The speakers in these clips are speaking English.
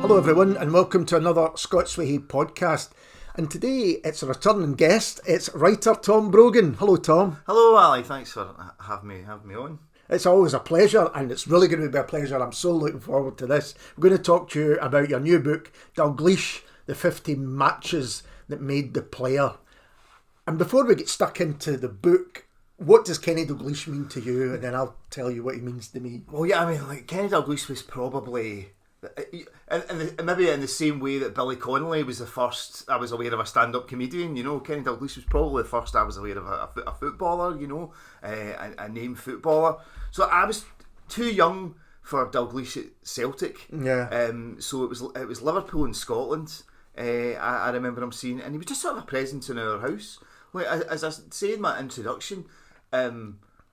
Hello everyone and welcome to another Scots Whay Hae podcast. And today it's a returning guest, it's writer Tom Brogan. Hello Tom. Hello Ali, thanks for having me on. It's always a pleasure and it's really going to be a pleasure. I'm so looking forward to this. We're going to talk to you about your new book, Dalglish, the 50 matches that made the player. And before we get stuck into the book, what does Kenny Dalglish mean to you? And then I'll tell you what he means to me. Well, yeah, I mean, like Kenny Dalglish was probably, and maybe in the same way that Billy Connolly was the first I was aware of a stand-up comedian, you know, Kenny Dalglish was probably the first I was aware of a footballer, you know, a named footballer. So I was too young for Dalglish at Celtic. Yeah. So it was Liverpool and Scotland. I remember him seeing, and he was just sort of a presence in our house. Like, as I say in my introduction,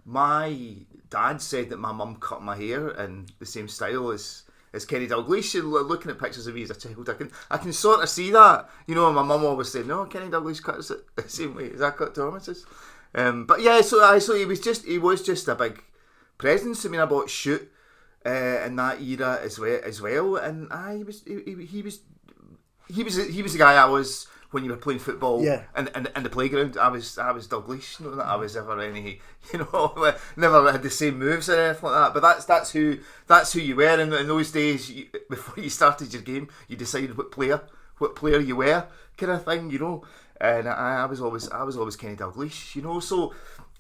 my dad said that my mum cut my hair in the same style as Kenny Dalglish. And looking at pictures of me as a child, I can sort of see that. You know, my mum always said, "No, Kenny Dalglish cuts it the same way as I cut Thomas's." But yeah, so he was just a big presence. I mean, I bought Shoot in that era as well, and he was the guy I was when you were playing football. Yeah. in the playground. I was Dalglish. Not that I was ever any, you know, never had the same moves or anything like that. But that's who you were in those days. Before you started your game, you decided what player you were, kind of thing, you know. And I was always Kenny Dalglish, you know. So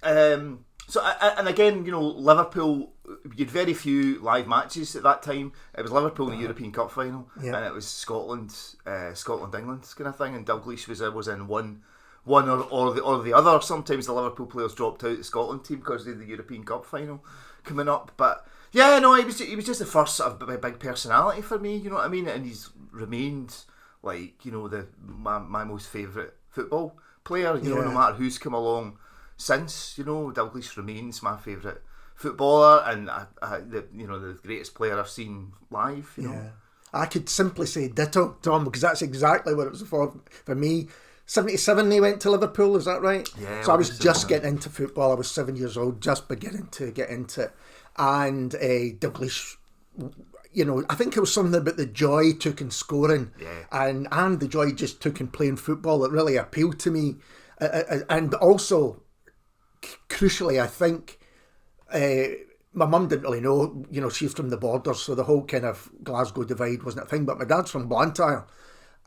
and again, you know, Liverpool, you had very few live matches at that time. It was Liverpool in the European Cup final, and it was Scotland England kind of thing. And Dalglish was in one or the other. Sometimes the Liverpool players dropped out of the Scotland team because they had the European Cup final coming up. But yeah, no, he was just the first sort of big personality for me. You know what I mean? And he's remained like, you know, my most favourite football player. You know, no matter who's come along since, you know, Dalglish remains my favourite footballer and the greatest player I've seen live. You know, I could simply say ditto, Tom, because that's exactly what it was for me. 77 he went to Liverpool, is that right? Yeah. So I was just getting into football. I was 7 years old, just beginning to get into it. And Dalglish, you know, I think it was something about the joy he took in scoring, and the joy he just took in playing football that really appealed to me. And also, crucially, I think my mum didn't really know, you know, she's from the borders, so the whole kind of Glasgow divide wasn't a thing, but my dad's from Blantyre,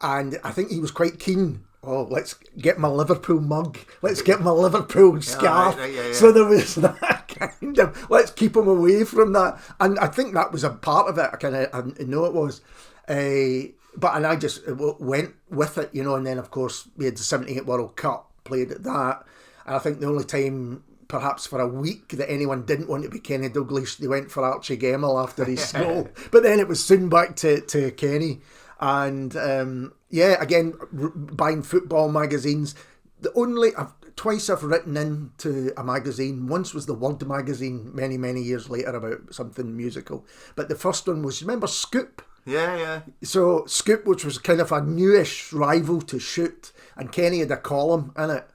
and I think he was quite keen. Oh, let's get my Liverpool mug, let's get my Liverpool scarf. So there was that kind of, let's keep him away from that, and I think that was a part of it. I know it was, and I just went with it, you know. And then of course we had the 78 World Cup, played at that, and I think the only time perhaps for a week that anyone didn't want to be Kenny Dalglish, they went for Archie Gemmill after his goal. But then it was soon back to Kenny. And again, buying football magazines. Twice I've written into a magazine. Once was the Word magazine many years later about something musical. But the first one was, remember Scoop? Yeah. So Scoop, which was kind of a newish rival to Shoot, and Kenny had a column in it.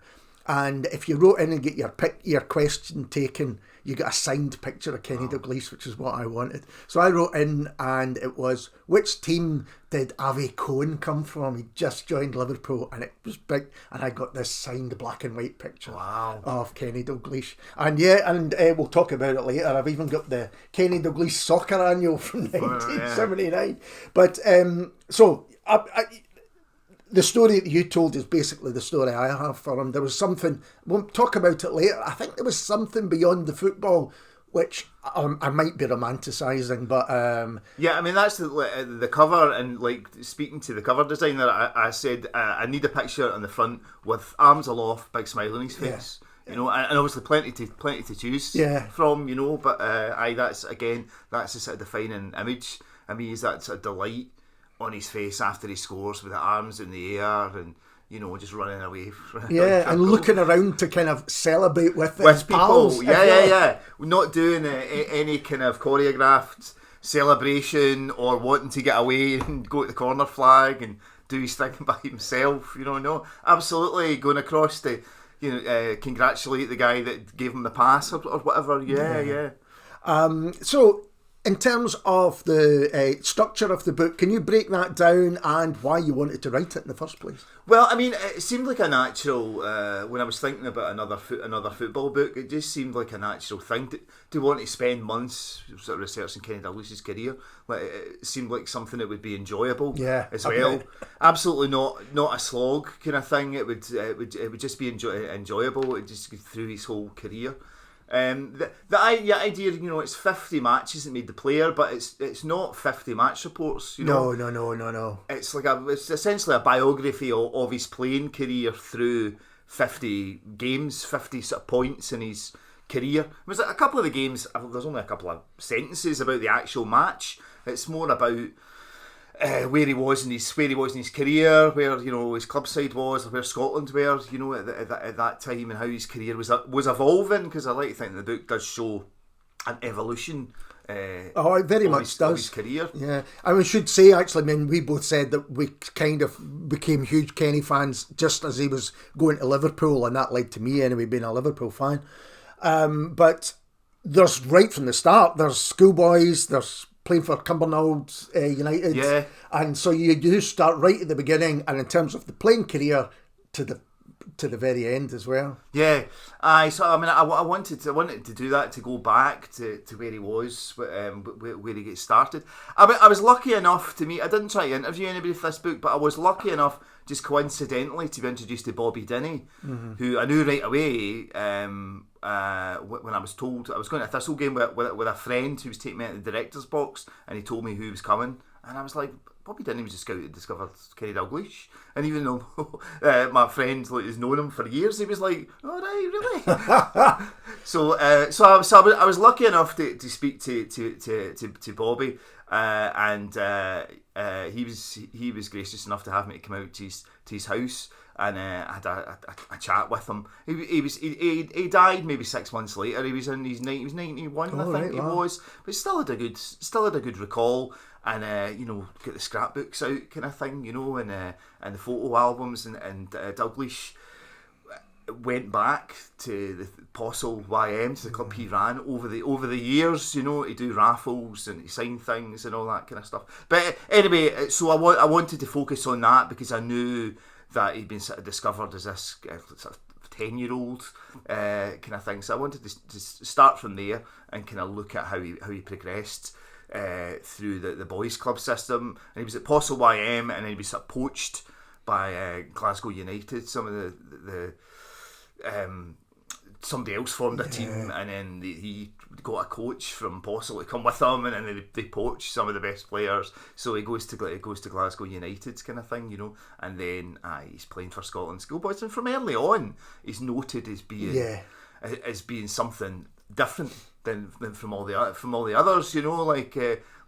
And if you wrote in and get your question taken, you got a signed picture of Kenny Dalglish, which is what I wanted. So I wrote in, and it was, which team did Avi Cohen come from? He just joined Liverpool, and it was big. And I got this signed black and white picture of Kenny Dalglish. And we'll talk about it later. I've even got the Kenny Dalglish soccer annual from 1979. But the story that you told is basically the story I have for him. There was something, we'll talk about it later, I think there was something beyond the football, which I might be romanticising, but... I mean, that's the cover, and like, speaking to the cover designer, I said, I need a picture on the front with arms aloft, big smile on his face. You know, and obviously plenty to choose from, you know, but that's the sort of defining image. I mean, is that sort of delight on his face after he scores with the arms in the air and, you know, just running away. And looking around to kind of celebrate with his people. Pals. Yeah. Not doing any kind of choreographed celebration or wanting to get away and go to the corner flag and do his thing by himself. You know, no, absolutely going across to, you know, congratulate the guy that gave him the pass or whatever. Yeah. So in terms of the structure of the book, can you break that down and why you wanted to write it in the first place? Well, I mean, it seemed like a natural, when I was thinking about another football book, it just seemed like a natural thing to want to spend months sort of researching Kenny Dalglish's career. Like, it seemed like something that would be enjoyable as well. Absolutely not a slog kind of thing. It would just be enjoyable. It just go through his whole career. The idea, it's 50 matches that made the player, but it's not 50 match reports. No. It's it's essentially a biography of his playing career through 50 games, 50 sort of points in his career. There's a couple of the games. There's only a couple of sentences about the actual match. It's more about where he was in his career, where his club side was, or where Scotland were, at that time, and how his career was evolving. Because I like to think the book does show an evolution. It very much does. His career. Yeah, and we should say actually, I mean, we both said that we kind of became huge Kenny fans just as he was going to Liverpool, and that led to me anyway being a Liverpool fan. But there's right from the start. There's schoolboys. There's playing for Cumbernauld United, and so you do start right at the beginning, and in terms of the playing career to the very end as well. Yeah, I wanted to do that, to go back to where he was, where he gets started. I was lucky enough to meet. I didn't try to interview anybody for this book, but I was lucky enough, just coincidentally, to be introduced to Bobby Dinnie, who I knew right away. When I was told I was going to a Thistle game with a friend who was taking me out of the director's box, and he told me who was coming, and I was like, Bobby Dinnie was a scout that discovered Kenny Dalglish, and even though my friend has known him for years, he was like, "Oh right, really?" So I was lucky enough to speak to Bobby, and he was gracious enough to have me to come out to his house. And I had a chat with him. He died maybe 6 months later. He was 91, I think he was. But still had a good recall. And get the scrapbooks out, kind of thing, and the photo albums. And Dalglish went back to the Scots Whay Hae, to the club he ran over the years, to do raffles and to sign things and all that kind of stuff. But anyway, so I wanted to focus on that because I knew that he'd been sort of discovered as this sort of 10-year-old kind of thing. So I wanted to start from there and kind of look at how he progressed through the boys' club system. And he was at Scots Whay Hae, and then he was sort of poached by Glasgow United. Some of the somebody else formed a team, and then he got a coach from Postle to come with him, and then they poach some of the best players. So he goes to Glasgow United, kind of thing, and then he's playing for Scotland schoolboys, and from early on he's noted as being something different than from all the others. Like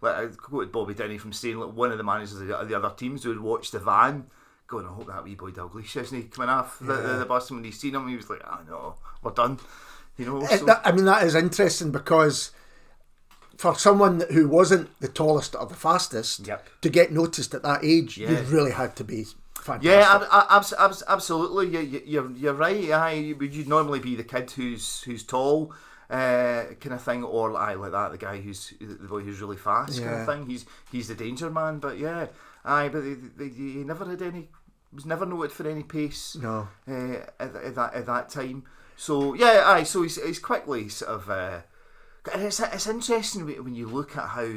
I quoted Bobby Dinnie from saying, like, one of the managers of the other teams would watch the van, going, I hope that wee boy Dalglish isn't he coming off the bus, and when he's seen him, he was like, oh no, we're done. That is interesting, because for someone who wasn't the tallest or the fastest, to get noticed at that age, you really had to be fantastic. Yeah, absolutely. You're right. You'd normally be the kid who's tall, kind of thing, or like that, the guy the boy who's really fast, kind of thing. He's the danger man. But but he never had any. Was never noted for any pace. No. At that time. So so he's quickly sort of. And it's interesting when you look at how,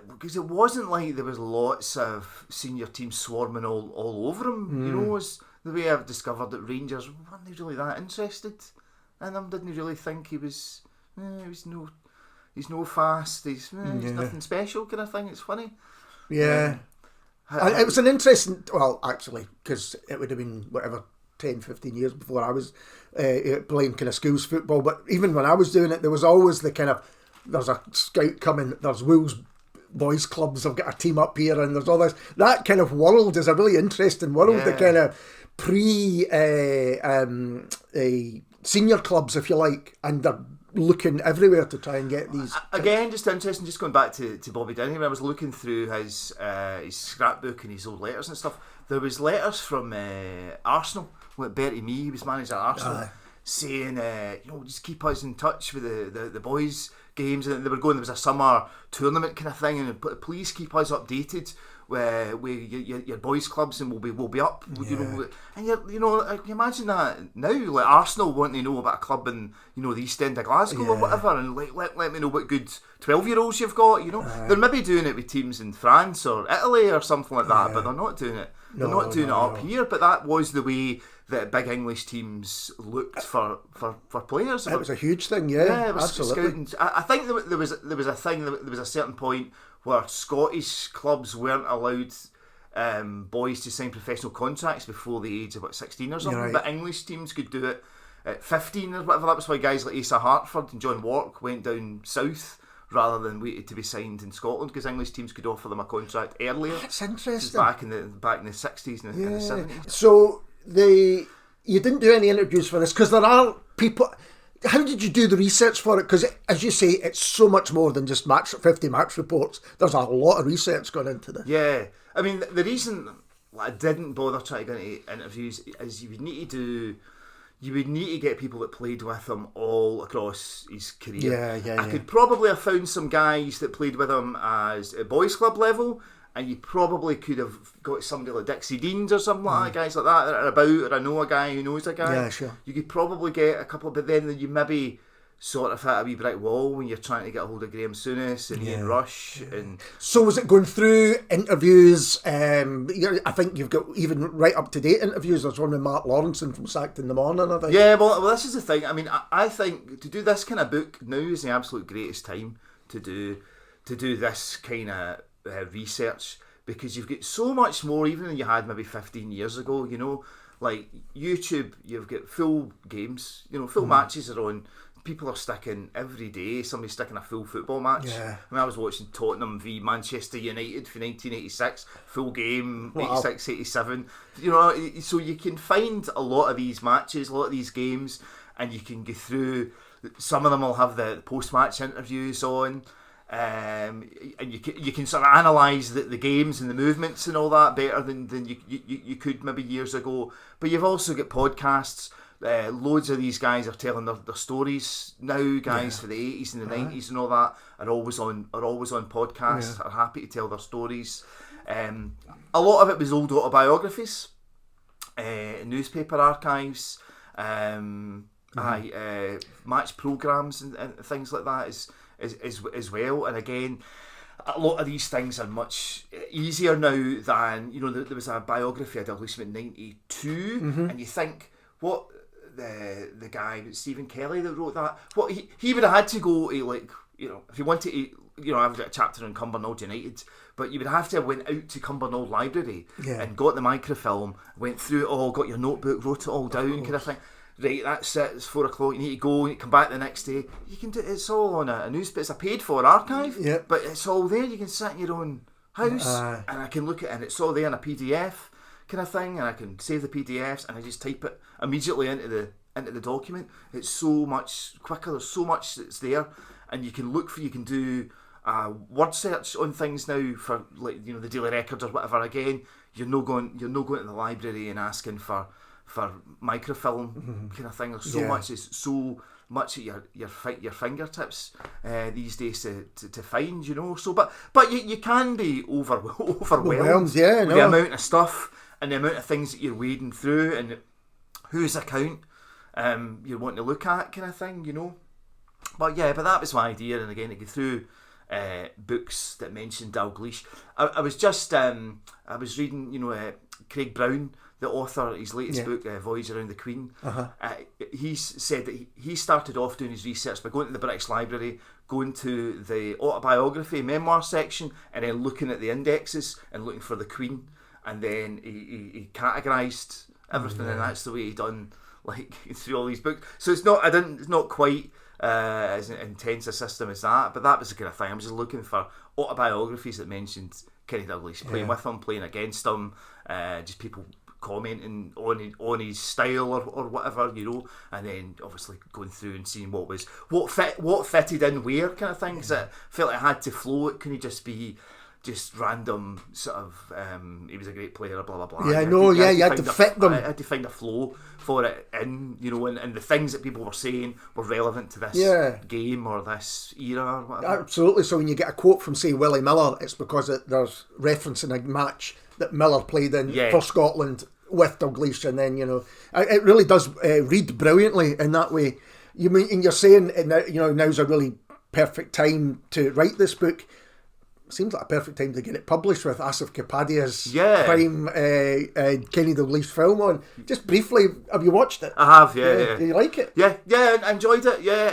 because it wasn't like there was lots of senior teams swarming all over him. As the way I've discovered that Rangers weren't really that interested in him. Didn't really think he was. He's no fast. He's nothing special, kind of thing. It's funny. Yeah. It was an interesting, actually, because it would have been 10, 15 years before I was playing kind of schools football. But even when I was doing it, there was always the kind of, there's a scout coming, there's Wolves boys clubs, I've got a team up here, and there's all this. That kind of world is a really interesting world, the kind of senior clubs, if you like, and they're looking everywhere to try and get these. Again, just interesting, just going back to Bobby Dinnie, when I was looking through his scrapbook and his old letters and stuff, there was letters from Arsenal, with Bertie Mee, he was manager at Arsenal, saying, just keep us in touch with the boys, games, and there was a summer tournament kind of thing, and please keep us updated with your boys' clubs, and we'll be up. You know, and can you imagine that now? Like Arsenal wanting to know about a club in the East End of Glasgow or whatever, and let me know what good 12-year-olds you've got. They're maybe doing it with teams in France or Italy or something like that, but they're not doing it. They're not doing it up here. But that was the way that big English teams looked for players. It was a huge thing, yeah, it was absolutely. Scouting. I think there was a thing. There was a certain point where Scottish clubs weren't allowed boys to sign professional contracts before the age of about 16 or something, right. But English teams could do it at 15 or whatever. That was why guys like Asa Hartford and John Wark went down south rather than waited to be signed in Scotland, because English teams could offer them a contract earlier. That's interesting. Back in the 60s and the 70s. So you didn't do any interviews for this, because there are people. How did you do the research for it? Because, as you say, it's so much more than just 50 match reports. There's a lot of research gone into this. Yeah. I mean, the reason I didn't bother trying to go into interviews is you would need to get people that played with him all across his career. I could probably have found some guys that played with him as a boys' club level, and you probably could have got somebody like Dixie Deans or something like that, guys like that are about, or I know a guy who knows a guy. Yeah, sure. You could probably get a couple, but then you maybe sort of hit a wee brick wall when you're trying to get a hold of Graham Souness and Ian Rush. And so was it going through interviews? I think you've got even right up to date interviews. There's one with Mark Lawrenson from Sacked in the Morning, I think. Yeah, well, this is the thing. I mean, I think to do this kind of book now is the absolute greatest time to do this kind of research, because you've got so much more even than you had maybe 15 years ago. Like YouTube, you've got full games, full matches are on. People are sticking every day. Somebody's sticking a full football match. I mean, I was watching Tottenham v Manchester United for 1986, full game, 86, 87. So you can find a lot of these matches, a lot of these games, and you can go through. Some of them will have the post-match interviews on. And you can sort of analyse the games and the movements and all that better than you could maybe years ago. But you've also got podcasts. Loads of these guys are telling their stories now. Guys for the 80s and the 90s and all that are always on podcasts. Are happy to tell their stories. A lot of it was old autobiographies, newspaper archives, match programmes and things like that as well. And again, a lot of these things are much easier now than there was a biography I did in 92, and you think what the guy Stephen Kelly that wrote that, what he would have had to go to, if he wanted to, I've got a chapter on Cumbernauld United, but you would have to have went out to Cumbernauld Library and got the microfilm, went through it all, got your notebook, wrote it all down, kind of thing. Right, that's it, it's 4 o'clock, you need to go, you come back the next day. You can do it's all on a newspaper, it's a paid for archive, but it's all there. You can sit in your own house and I can look at it, and it's all there in a PDF kind of thing, and I can save the PDFs and I just type it immediately into the document. It's so much quicker, there's so much that's there, and you can do word search on things now for the Daily Record or whatever. Again, you're not going to the library and asking for microfilm kind of thing. There's so much. It's so much at your fingertips these days to find. So, but you can be overwhelmed with the amount of stuff and the amount of things that you're wading through and whose account you're wanting to look at, kind of thing. But that was my idea. And again, to go through books that mentioned Dalglish. I was just I was reading Craig Brown, the author, his latest book, Voyage Around the Queen. He said that he started off doing his research by going to the British Library, going to the autobiography, memoir section, and then looking at the indexes and looking for the Queen, and then he categorised everything, and that's the way he done through all these books. So it's not quite as intense a system as that, but that was the kind of thing. I was just looking for autobiographies that mentioned Kenny Dalglish, playing with him, playing against him, just people commenting on his style or whatever, and then obviously going through and seeing what fitted in where, kind of thing, because it felt like it had to flow. It couldn't just be just random sort of he was a great player, blah blah blah. Yeah, you had to fit them. I had to find a flow for it in, and the things that people were saying were relevant to this game or this era or whatever. Absolutely. So when you get a quote from, say, Willie Miller, it's because there's referencing a match that Miller played in for Scotland with Dalglish, and then it really does read brilliantly in that way. And you're saying now's a really perfect time to write this book. Seems like a perfect time to get it published with Asif Kapadia's prime Kenny Dalglish film on. Just briefly, have you watched it? I have, yeah. Do you like it? Yeah, I enjoyed it, yeah.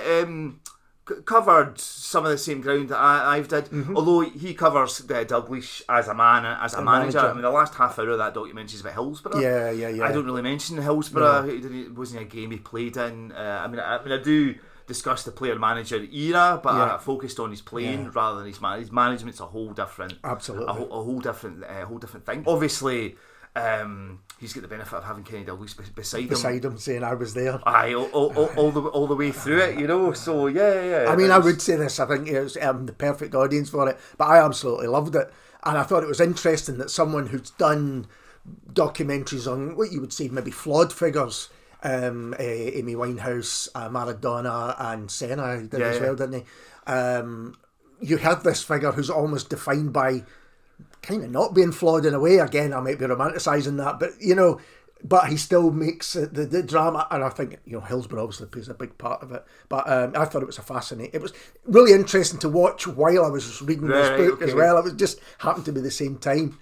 Covered some of the same ground that I've did, although he covers Dalglish as a manager. I mean, the last half hour of that documentary is about Hillsborough. Yeah. I don't really mention Hillsborough. It wasn't a game he played in. I do discuss the player-manager era, but I focused on his playing rather than his management's a whole different, absolutely, a whole different thing. Obviously, he's got the benefit of having Kenny Dalglish beside him, saying I was there. Aye, all the way through it, So yeah. I mean, I would say this. I think it's the perfect audience for it, but I absolutely loved it, and I thought it was interesting that someone who's done documentaries on what you would say maybe flawed figures. Amy Winehouse, Maradona and Senna did as well, didn't he? You had this figure who's almost defined by kind of not being flawed in a way. Again, I might be romanticising that, but he still makes the drama, and I think Hillsborough obviously plays a big part of it. But I thought it was really interesting to watch while I was reading this book as well. It was just happened to be the same time.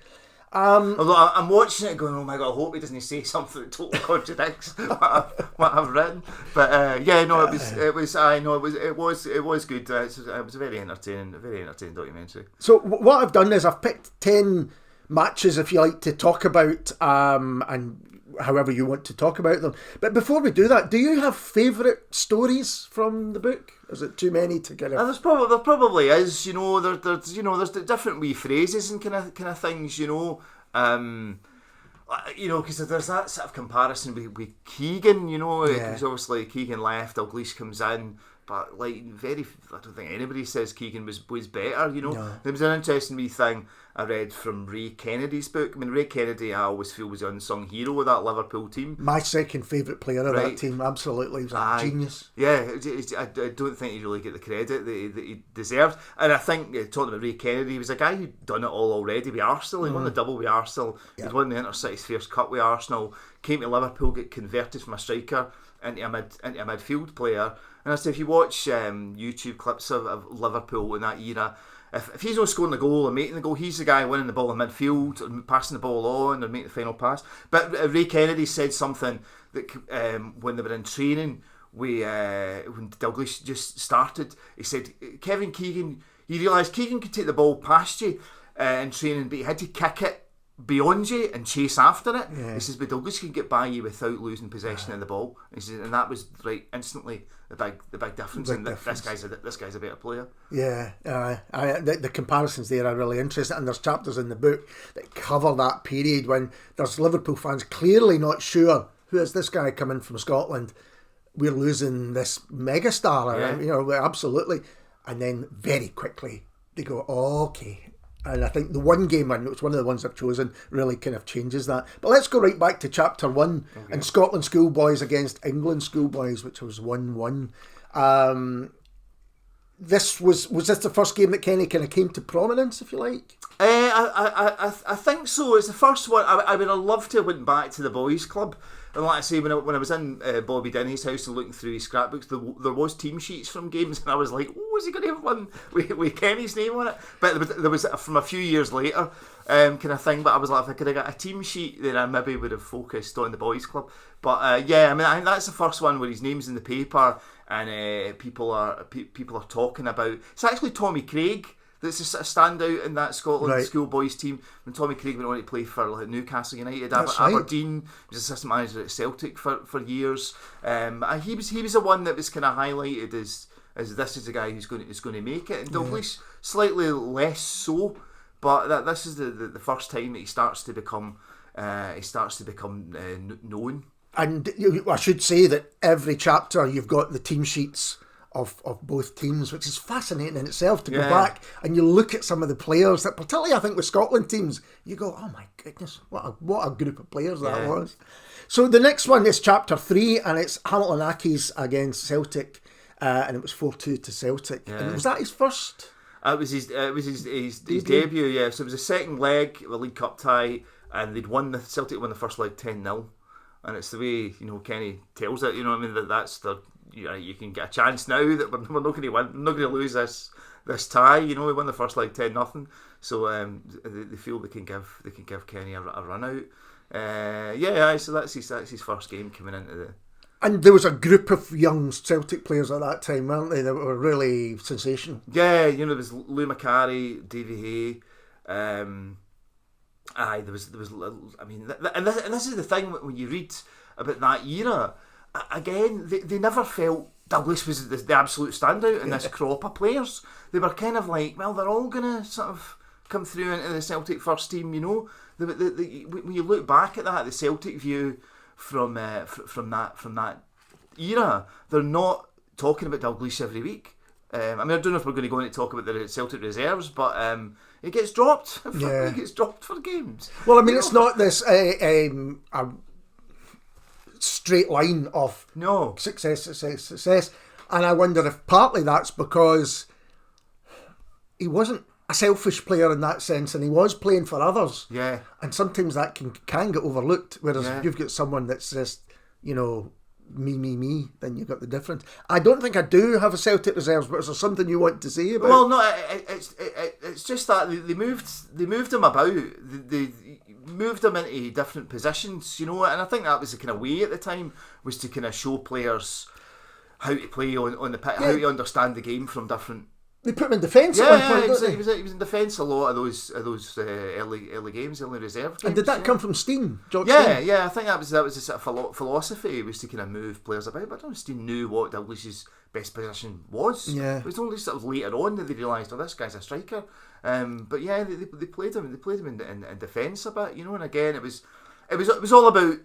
Although I'm watching it going, oh my god, I hope he doesn't say something that totally contradicts what I've written. But it was good. It was a very entertaining documentary. So what I've done is I've picked 10 matches, if you like, to talk about, and however you want to talk about them. But before we do that, do you have favourite stories from the book? Is it too many to get? There probably is. There's different wee phrases and kind of things. Because there's that sort of comparison with Keegan. Because obviously Keegan left, Dalglish comes in. But I don't think anybody says Keegan was better. No. There was an interesting wee thing I read from Ray Kennedy's book. I mean, Ray Kennedy, I always feel, was the unsung hero of that Liverpool team. My second favourite player of that team, absolutely. He was a genius. Yeah, I don't think he really get the credit that he deserved. And I think, talking about Ray Kennedy, he was a guy who'd done it all already with Arsenal. He won the double with Arsenal. He'd won the Intercity's first cup with Arsenal. Came to Liverpool, get converted from a striker into a midfield player. And I say, if you watch YouTube clips of Liverpool in that era, if he's not scoring the goal or making the goal, he's the guy winning the ball in midfield, or passing the ball on, or making the final pass. But Ray Kennedy said something that when they were in training, when Dalglish just started, he said, Kevin Keegan, he realised Keegan could take the ball past you in training, but he had to kick it beyond you and chase after it. He says, but Dalglish can get by you without losing possession of the ball. He says, and that was instantly the big difference. This guy's a better player. Yeah, the comparisons there are really interesting, and there's chapters in the book that cover that period when there's Liverpool fans clearly not sure, who is this guy coming from Scotland? We're losing this megastar, absolutely. And then very quickly they go, okay. And I think the one game, and it's one of the ones I've chosen, really kind of changes that. But let's go right back to chapter 1, and Scotland schoolboys against England schoolboys, which was 1-1. This was this the first game that Kenny kind of came to prominence, if you like? I think so. It's the first one. I would have loved to have went back to the boys' club. And like I say, when I was in Bobby Denny's house and looking through his scrapbooks, there was team sheets from games, and I was like, oh, is he going to have one with Kenny's name on it? But there was from a few years later kind of thing. But I was like, if I could have got a team sheet, then I maybe would have focused on the boys' club. But I think that's the first one where his name's in the paper and people are talking about. It's actually Tommy Craig that's a sort of standout in that Scotland schoolboys team. When Tommy Craig went on to play for Newcastle United, Aberdeen, he was assistant manager at Celtic for years. And he was the one that was kind of highlighted as this is the guy who's going to make it. And Dalglish slightly less so, but this is the first time that he starts to become known. And I should say that every chapter you've got the team sheets of both teams, which is fascinating in itself to go back and you look at some of the players that, particularly I think with Scotland teams, you go, oh my goodness, what a group of players that was. So the next one is chapter 3, and it's Hamilton Accies against Celtic, and it was 4-2 to Celtic. And was that his first? It was his debut, yeah. So it was the second leg of the League Cup tie, and Celtic won the first leg 10-0. And it's the way, Kenny tells it, that's the, you can get a chance now that we're not going to win, we're not going to lose this tie. We won the first leg 10-0. So they feel they can give Kenny a run out. So that's his first game coming into the. And there was a group of young Celtic players at that time, weren't they? That were really sensational. Yeah, there was Lou McCarry, Davy Hay. There was. I mean, and this is the thing when you read about that era. Again, they never felt Dalglish was the absolute standout in this crop of players. They were kind of like, well, they're all gonna sort of come through into the Celtic first team. When you look back at that, the Celtic view from that era, they're not talking about Dalglish every week. I don't know if we're going to go in to talk about the Celtic reserves, but it gets dropped. It gets dropped for games. Well, I mean, it's not this a straight line of success, and I wonder if partly that's because he wasn't a selfish player in that sense, and he was playing for others. Yeah, and sometimes that can get overlooked. Whereas if you've got someone that's just me, then you've got the difference. I don't think I do have a Celtic reserves, but is there something you want to say about? Well, no, it's just that they moved him about. They moved him into different positions, and I think that was the kind of way at the time, was to kind of show players how to play on the pitch, how to understand the game from different. They put him in defence at one point, he was in defence a lot of those early games, early reserve games. And did that come from Steen? George Steen? Steen? Yeah, I think that was a sort of philosophy, was to kind of move players about. But I don't know if Steen knew what Dalglish's best position was. Yeah. It was only sort of later on that they realised, this guy's a striker. But yeah, they played him. They played him in defence a bit, And again, it was all about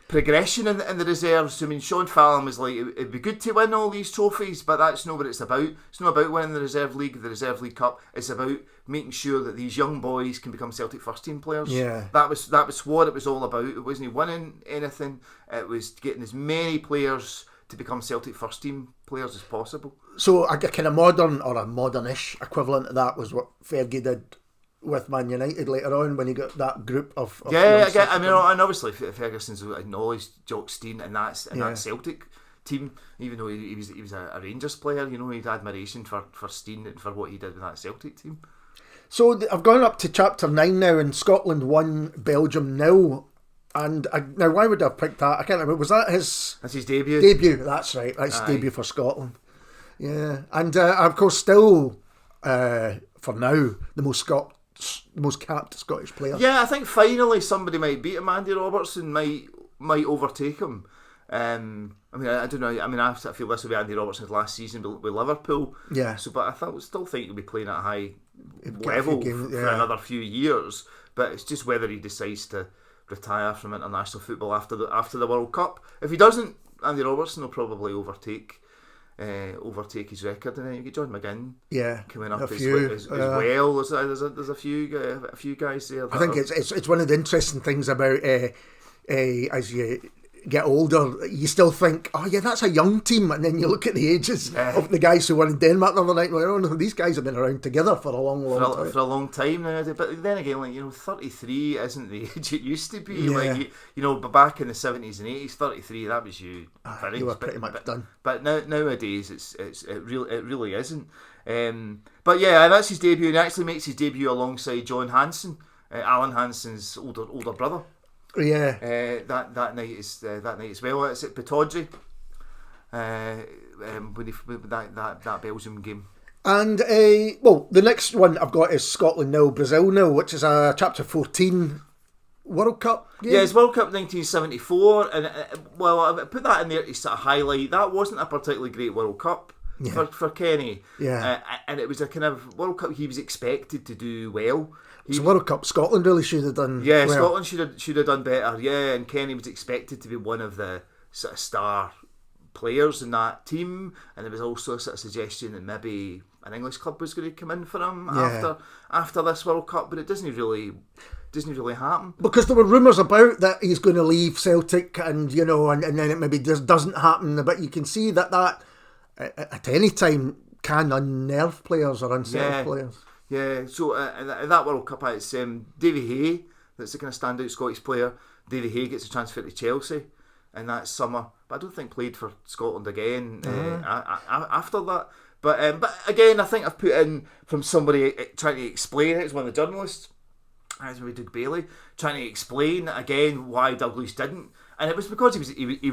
progression in the reserves. I mean, Sean Fallon was like, it'd be good to win all these trophies, but that's not what it's about. It's not about winning the Reserve League Cup. It's about making sure that these young boys can become Celtic first team players. Yeah, that was what it was all about. It wasn't winning anything. It was getting as many players to become Celtic first team players as possible. So a kind of modern or a modernish equivalent of that was what Fergie did with Man United later on, when he got that group of again, I mean, and obviously Ferguson's acknowledged Jock Stein and that Celtic team, even though he was a Rangers player, he'd admiration for Stein and for what he did with that Celtic team. So I've gone up to chapter 9 now, and Scotland 1, Belgium 0. And now, why would I have picked that? I can't remember. Was that his? That's his debut. That's right. That's his debut for Scotland. Yeah, and of course, still for now the most capped Scottish player. Yeah, I think finally somebody might beat him. Andy Robertson might overtake him. I mean, I don't know. I mean, I feel this will be Andy Robertson's last season with Liverpool. Yeah. So, but I still think he'll be playing at a high level for another few years. But it's just whether he decides to retire from international football after the World Cup. If he doesn't, Andy Robertson will probably overtake his record, and then you get John McGinn coming up as well. There's a few guys there. I think it's one of the interesting things about as you get older, you still think, oh yeah, that's a young team, and then you look at the ages of the guys who won in Denmark the other night, and oh no, these guys have been around together for a long time. For a long time now. But then again, 33 isn't the age it used to be. But back in the 70s and 80s, 33, that was you. You were pretty much done. But nowadays, it really isn't. But yeah, that's his debut, and he actually makes his debut alongside John Hansen, Alan Hansen's older brother. Yeah. That night as well. It's at Pataudry. With that Belgium game. And the next one I've got is Scotland 0, Brazil 0, which is a chapter 14 World Cup game. Yeah, it's World Cup 1974, and I put that in there to sort of highlight that wasn't a particularly great World Cup for Kenny. Yeah, and it was a kind of World Cup he was expected to do well. It's a World Cup Scotland really should have done. Yeah, well. Scotland should have done better. Yeah, and Kenny was expected to be one of the sort of star players in that team, and there was also a sort of suggestion that maybe an English club was going to come in for him after this World Cup, but it doesn't really happen. Because there were rumours about that he's going to leave Celtic, and and then it maybe just doesn't happen. But you can see that at any time can unnerve players or unsettle players. Yeah, so at that World Cup, it's Davy Hae that's the kind of standout Scottish player. Davy Hae gets a transfer to Chelsea in that summer, but I don't think played for Scotland again after that. But again, I think I've put in from somebody trying to explain it. It's one of the journalists, as maybe Doug Bailey, trying to explain again why Dalglish didn't, and it was because he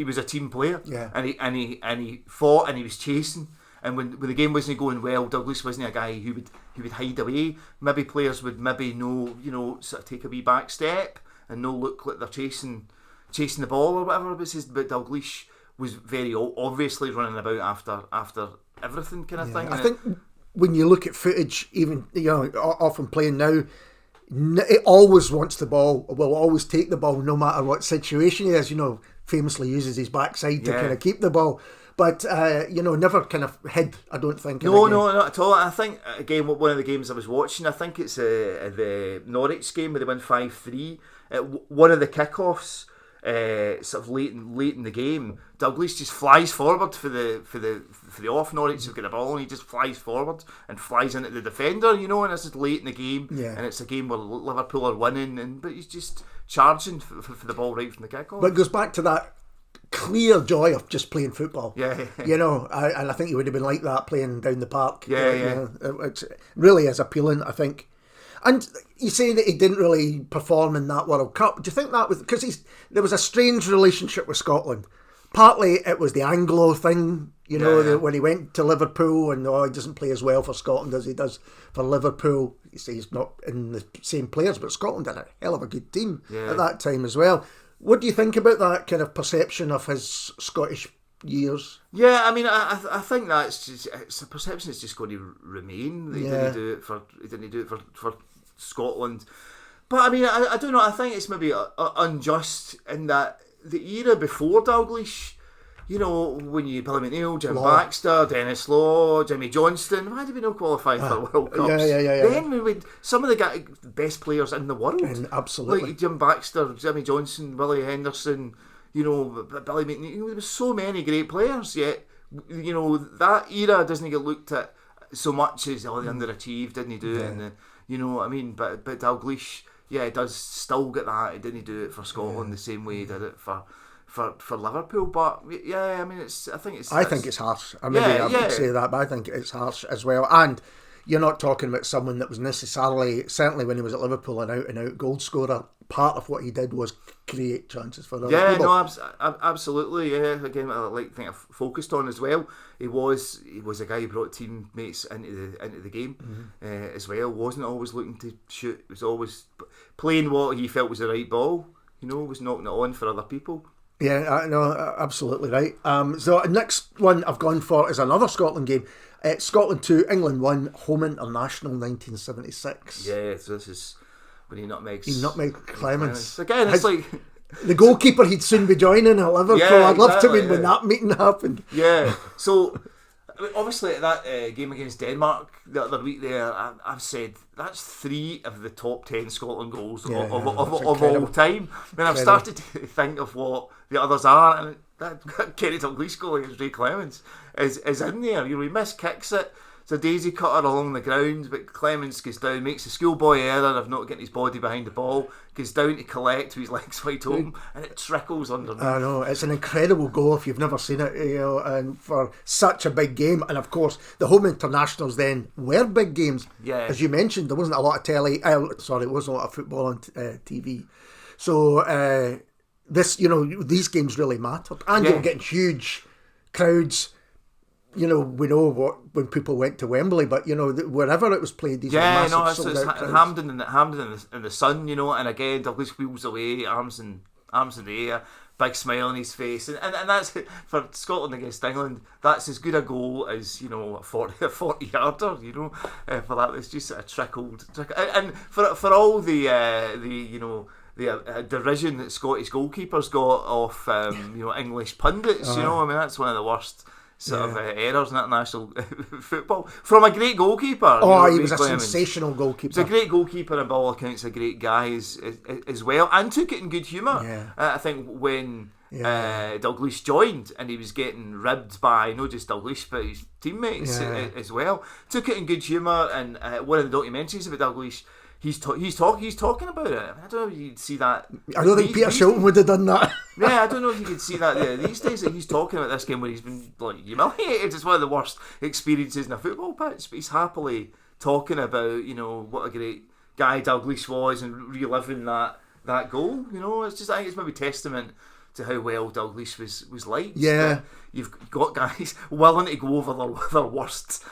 was a team player, and he fought and he was chasing. And when the game wasn't going well, Dalglish wasn't a guy who would hide away. Maybe players would sort of take a wee back step and no look like they're chasing the ball or whatever. But Dalglish was very obviously running about after everything kind of thing. I think when you look at footage, even often playing now, it always wants the ball. Will always take the ball no matter what situation he is. Famously uses his backside to kind of keep the ball. But, never kind of hid, I don't think. No, not at all. I think, again, one of the games I was watching, I think it's the Norwich game where they win 5-3. One of the kickoffs, sort of late in the game, Dalglish just flies forward for the off. Norwich have got the ball and he just flies forward and flies into the defender, and this is late in the game, and it's a game where Liverpool are winning, but he's just charging for the ball right from the kickoff. But it goes back to that clear joy of just playing football. And I think you would have been like that playing down the park. It really is appealing, I think. And you say that he didn't really perform in that World Cup. Do you think that was because there was a strange relationship with Scotland? Partly it was the Anglo thing, when he went to Liverpool and he doesn't play as well for Scotland as he does for Liverpool. You say he's not in the same players, but Scotland had a hell of a good team at that time as well. What do you think about that kind of perception of his Scottish years? Yeah, I mean, I think that's it's a perception that's just going to remain. He didn't do it for Scotland. But I mean, I don't know. I think it's maybe unjust in that the era before Dalglish, when you Billy McNeill, Jim Baxter, Dennis Law, Jimmy Johnston, why did we not qualify for World Cups? Then we had some of the best players in the world. Absolutely. Like Jim Baxter, Jimmy Johnston, Willie Henderson, Billy McNeill. There was so many great players, yet, that era doesn't get looked at so much as, they underachieved, didn't do it? And what I mean? But Dalglish, it does still get that. He didn't do it for Scotland the same way he did it for Liverpool, but I mean, I think it's harsh. I would say that, but I think it's harsh as well. And you're not talking about someone that was necessarily, certainly when he was at Liverpool, an out-and-out goal scorer. Part of what he did was create chances for other people. Absolutely. Yeah, again, I think I've focused on as well. He was a guy who brought teammates into the game as well. Wasn't always looking to shoot. Was always playing what he felt was the right ball. Was knocking it on for other people. Yeah, no, absolutely right. So next one I've gone for is another Scotland game. Scotland 2, England 1, home international 1976. Yeah, so this is when he nutmegs Clements. Again, it's like the goalkeeper he'd soon be joining at Liverpool. I'd love to win when that meeting happened. Yeah, so obviously at that game against Denmark the other week there, I've said that's 3 of the top 10 Scotland goals of all time. Then I've started to think of what the others are, and that Kenny Dalglish goal against Ray Clements is in there. He miskicks it. It's a daisy cutter along the ground, but Clements goes down, makes a schoolboy error of not getting his body behind the ball, goes down to collect with his legs wide open, and it trickles underneath. I know, it's an incredible goal if you've never seen it, and for such a big game. And of course, the home internationals then were big games. Yeah. As you mentioned, there wasn't a lot of telly. There wasn't a lot of football on TV. So these games really mattered, and you were getting huge crowds. We know when people went to Wembley, but wherever it was played, these were massive it's Hampden in the sun, and again Dalglish wheels away, arms in the air, big smile on his face, and that's for Scotland against England. That's as good a goal as a 40 yarder. For that, it's just a trickled, and for all the the derision that Scottish goalkeepers got off English pundits. I mean, that's one of the worst sort of errors in international football from a great goalkeeper. He was a sensational goalkeeper. He's a great goalkeeper, and by all accounts a great guy as well, and took it in good humour. I think when Dalglish joined and he was getting ribbed by not just Dalglish but his teammates as well, took it in good humour. And one of the documentaries about Dalglish, he's talking about it. I don't know if you'd see that. I don't think Peter Shilton would have done that. I don't know if you could see that these days, that he's talking about this game where he's been like humiliated. It's one of the worst experiences in a football pitch, but he's happily talking about what a great guy Dalglish was and reliving that goal. It's just, I think it's maybe testament to how well Dalglish was liked. Yeah, you've got guys willing to go over their worst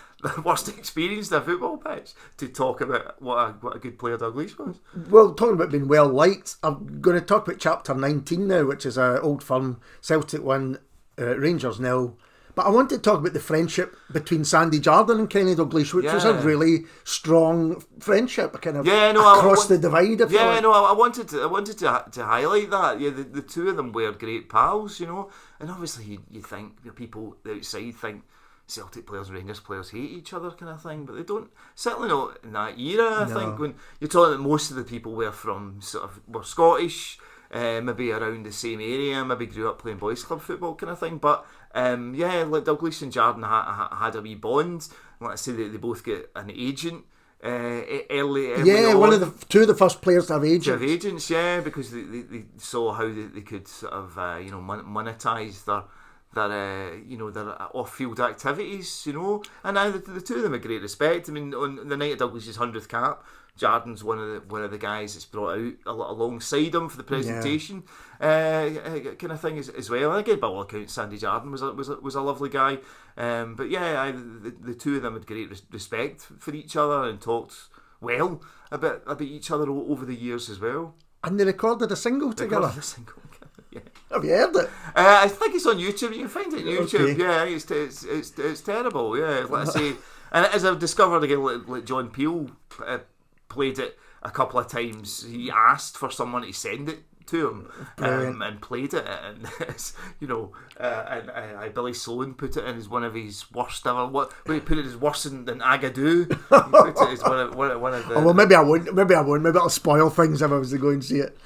experience in a football pitch to talk about what a good player Dalglish was. Well, talking about being well liked, I'm going to talk about chapter 19 now, which is Old Firm, Celtic 1, Rangers 0. But I want to talk about the friendship between Sandy Jardine and Kenny Dalglish, which was a really strong friendship, across the divide. I wanted to highlight that. Yeah, the two of them were great pals, and obviously you think people outside think Celtic players and Rangers players hate each other, kind of thing, but they don't. Certainly not in that era. I think when you're talking that most of the people were Scottish. Maybe around the same area, maybe grew up playing boys club football, kind of thing. But like Dalglish and Jardine had a wee bond. Let's say they both get an agent early on. One of the two of the first players to have agents. Because they saw how they could sort of monetize their off-field activities, and now the two of them are great respect. I mean, on the night of Dalglish's 100th cap, Jardine's one of the guys that's brought out alongside him for the presentation, kind of thing as well. And again, by all accounts, Sandy Jardine was a lovely guy. But the two of them had great respect for each other and talked well about each other over the years as well. And they recorded a single together. Yeah. Have you heard it? I think it's on YouTube. You can find it on YouTube. Okay. Yeah, it's terrible. Yeah, let's say. And as I've discovered again, like John Peel played it a couple of times. He asked for someone to send it to him and played it, and Billy Sloan put it in as one of his worst ever. He put it as worse than Agadoo. He put it as one of the. Oh, well, maybe I won't. Maybe I'll spoil things if I was to go and see it.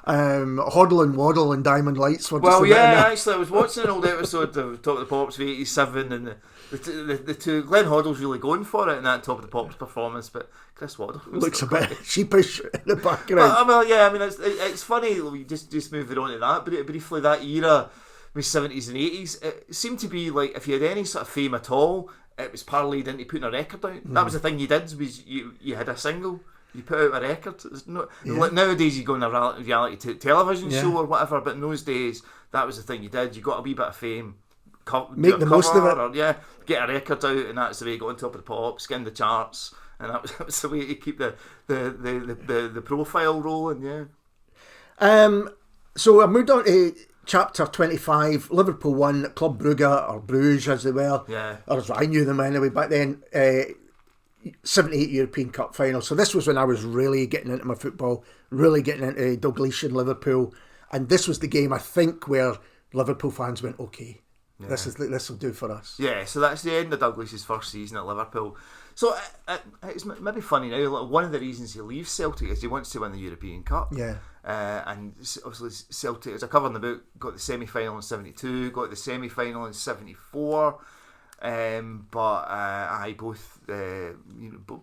Hoddle and Waddle and Diamond Lights were just actually I was watching an old episode of Top of the Pops of '87, and the two, Glenn Hoddle's really going for it in that Top of the Pops performance, but Chris Waddle looks a bit sheepish in the background. It's funny. We just moving on to that, but briefly, that era, the 70s and 80s, it seemed to be like if you had any sort of fame at all, it was parlayed into putting a record out. That was the thing you did, was you had a single. You put out a record. Like nowadays you go on a reality television show or whatever, but in those days that was the thing you did. You got a wee bit of fame, make the most of it, or, get a record out, and that's the way you got on Top of the Pops, get in the charts, and that was the way to keep the profile rolling. So I moved on to chapter 25. Liverpool won, Club Brugge, or Bruges as they were, or as I knew them anyway back then. 78 European Cup final. So this was when I was really getting into my football, really getting into Dalglish and Liverpool, and this was the game I think where Liverpool fans went, okay, this will do for us. Yeah, so that's the end of Dalglish's first season at Liverpool. So it's maybe funny now. Like, one of the reasons he leaves Celtic is he wants to win the European Cup. Yeah. And obviously Celtic, as I cover in the book, got the semi-final in 72, got the semi-final in 74. But I both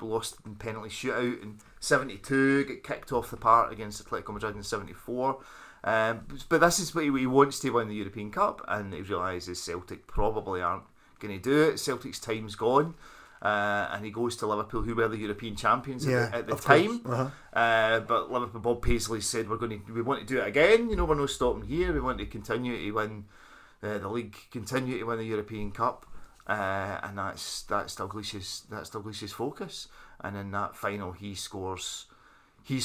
lost in penalty shootout in 72, get kicked off the park against Atletico Madrid in 74. But this is what he wants to win the European Cup, and he realises Celtic probably aren't going to do it. Celtic's time's gone, and he goes to Liverpool, who were the European champions at the time. But Liverpool, Bob Paisley said, we want to do it again. We're not stopping here. We want to continue to win the league, continue to win the European Cup. And that's Dalglish's focus. And in that final, he scores the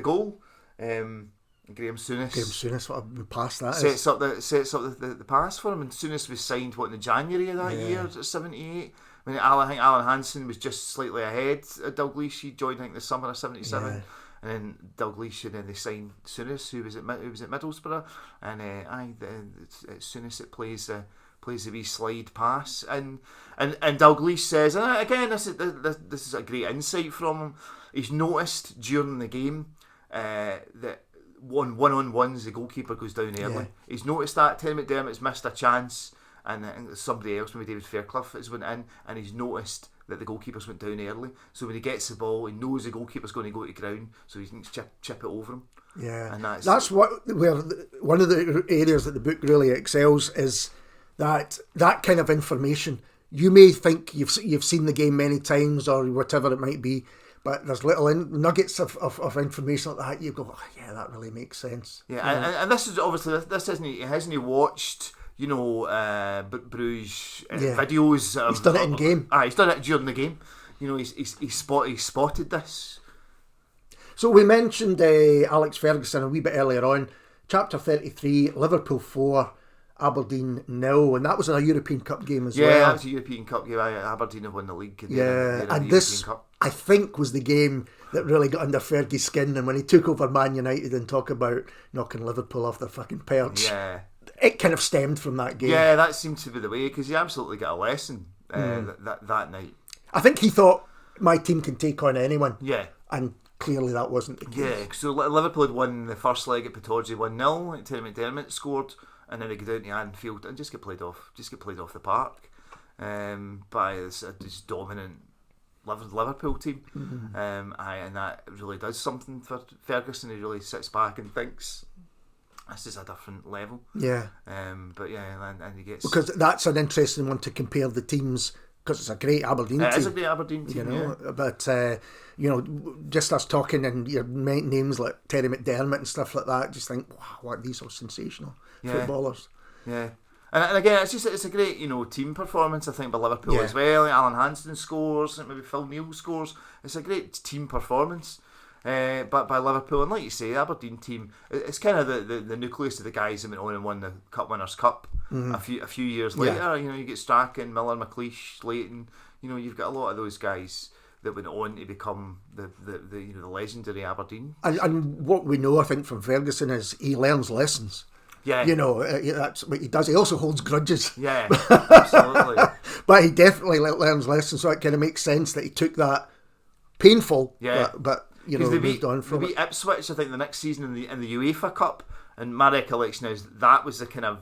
goal. Graham Souness, what a pass that sets up the pass for him. And Souness was signed in the January of that year, 78. I think Alan Hansen was just slightly ahead of Dalglish. He joined the summer of 77. and then Dalglish, and then they signed Souness, who was at Middlesbrough, and it's Souness that plays the wee slide pass, and Dalglish says, and again, this is a great insight from him. He's noticed during the game that one-on-ones the goalkeeper goes down early. Yeah. He's noticed that Terry McDermott's missed a chance, and I think somebody else, maybe David Fairclough, has went in, and he's noticed that the goalkeepers went down early. So when he gets the ball, he knows the goalkeeper's going to go to ground, so he can chip it over him. Yeah, and that's where one of the areas that the book really excels is that kind of information. You may think you've seen the game many times or whatever it might be, but there's little nuggets of information like that. You go, oh, yeah, that really makes sense. Yeah, and this is obviously he hasn't watched Bruges videos. He's done it in game. He's done it during the game. He spotted this. So we mentioned Alex Ferguson a wee bit earlier on. Chapter 33, Liverpool 4, Aberdeen 0, and that was in a European Cup game as well. Yeah, that was a European Cup game. Aberdeen have won the league. And this, Cup. I think, was the game that really got under Fergie's skin, and when he took over Man United and talk about knocking Liverpool off their fucking perch, it kind of stemmed from that game. Yeah, that seemed to be the way, because he absolutely got a lesson that night. I think he thought, my team can take on anyone. Yeah. And clearly that wasn't the case. Yeah, so Liverpool had won the first leg at Pittodrie 1-0, Terry McDermott scored, and then they go down to Anfield and just get played off the park by this dominant Liverpool team. Mm-hmm. And that really does something for Ferguson. He really sits back and thinks, this is a different level. Yeah. But yeah, and he gets... Because that's an interesting one to compare the teams, because it's a great Aberdeen team. It is a great Aberdeen team, But, just us talking and your names like Terry McDermott and stuff like that, just think, wow, these are sensational footballers. Yeah. And again, it's a great, team performance, I think, by Liverpool as well. Alan Hansen scores, maybe Phil Neal scores. It's a great team performance. But by Liverpool, and like you say, the Aberdeen team, it's kind of the nucleus of the guys that went on and won the Cup Winners' Cup a few years later. You get Strachan, Miller, McLeish, Leighton. You've got a lot of those guys that went on to become the legendary Aberdeen. And what we know, I think, from Ferguson is he learns lessons. Yeah. That's what he does. He also holds grudges. Yeah, absolutely. But he definitely learns lessons, so it kind of makes sense that he took that painful, but moved on from it. They beat Ipswich, I think, the next season in the UEFA Cup, and my recollection is that was the kind of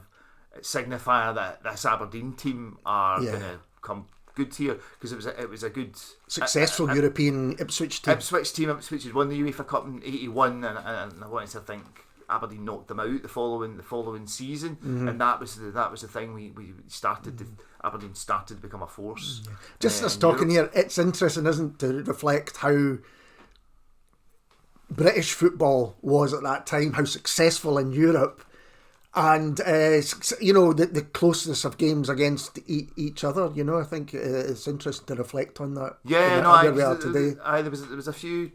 signifier that this Aberdeen team are going to come good here, because it was a good successful European Ipswich team. Ipswich had won the UEFA Cup in '81, and I wanted to think Aberdeen knocked them out the following season, and that was the thing we started to. Aberdeen started to become a force. Just us talking here, it's interesting, isn't it, to reflect how British football was at that time, how successful in Europe, and the closeness of games against each other. I think it's interesting to reflect on that. Yeah, today. There was a few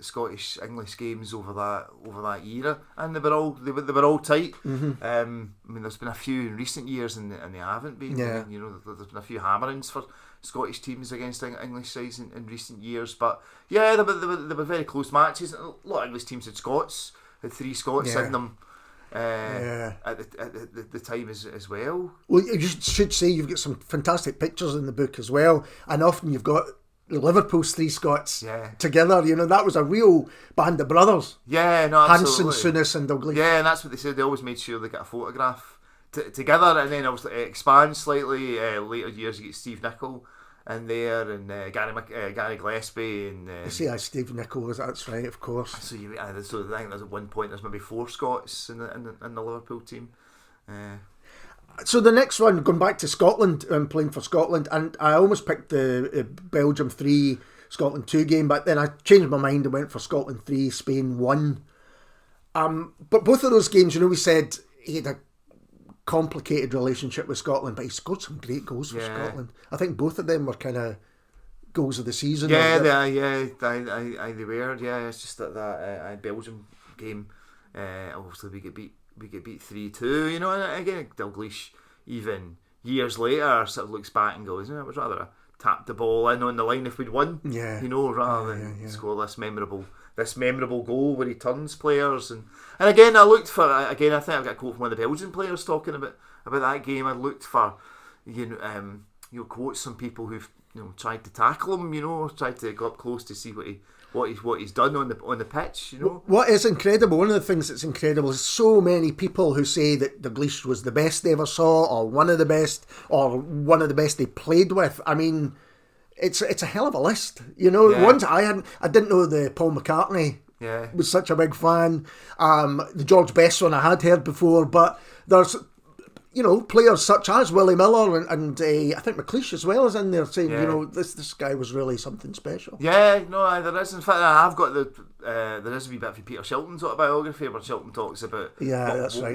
Scottish English games over that era, and they were all tight. Mm-hmm. There's been a few in recent years, and they haven't been. Yeah. There's been a few hammerings for Scottish teams against English sides in recent years, but yeah, there were very close matches. A lot of English teams had 3 Scots in them. At the time as well. Well, you should say you've got some fantastic pictures in the book as well, and often you've got Liverpool's 3 Scots together. That was a real band of brothers. Yeah, no, absolutely. Hansen, Souness and Dalglish. Yeah, and that's what they said. They always made sure they got a photograph together, and then obviously it expands slightly. Later years you get Steve Nicol in there, and Gary Gillespie, and Steve Nicol, that's right, of course. So I think there's at one point there's maybe 4 Scots in the Liverpool team. So the next one, going back to Scotland, playing for Scotland, and I almost picked the Belgium 3, Scotland 2 game, but then I changed my mind and went for Scotland 3, Spain 1. But both of those games, we said he had a complicated relationship with Scotland, but he scored some great goals for Scotland. I think both of them were kind of goals of the season. They were. Yeah, it's just that Belgium game. Obviously, we get beat 3-2. And again, Dalglish, even years later, sort of looks back and goes, it was rather a tap the ball in on the line if we'd won. Yeah. Rather than score this memorable this memorable goal where he turns players, and again I think I've got a quote from one of the Belgian players talking about that game. I looked for quotes from people who've tried to tackle him, or tried to go up close to see what he's done on the pitch. What is incredible, one of the things that's incredible is so many people who say that Dalglish was the best they ever saw, or one of the best they played with. I mean, it's a hell of a list. Ones I didn't know the Paul McCartney was such a big fan. The George Best one I had heard before, but there's players such as Willie Miller and I think McLeish as well is in there saying, this guy was really something special. Yeah, no, there is. In fact, I've got there is a wee bit from Peter Shilton's autobiography where Shilton talks about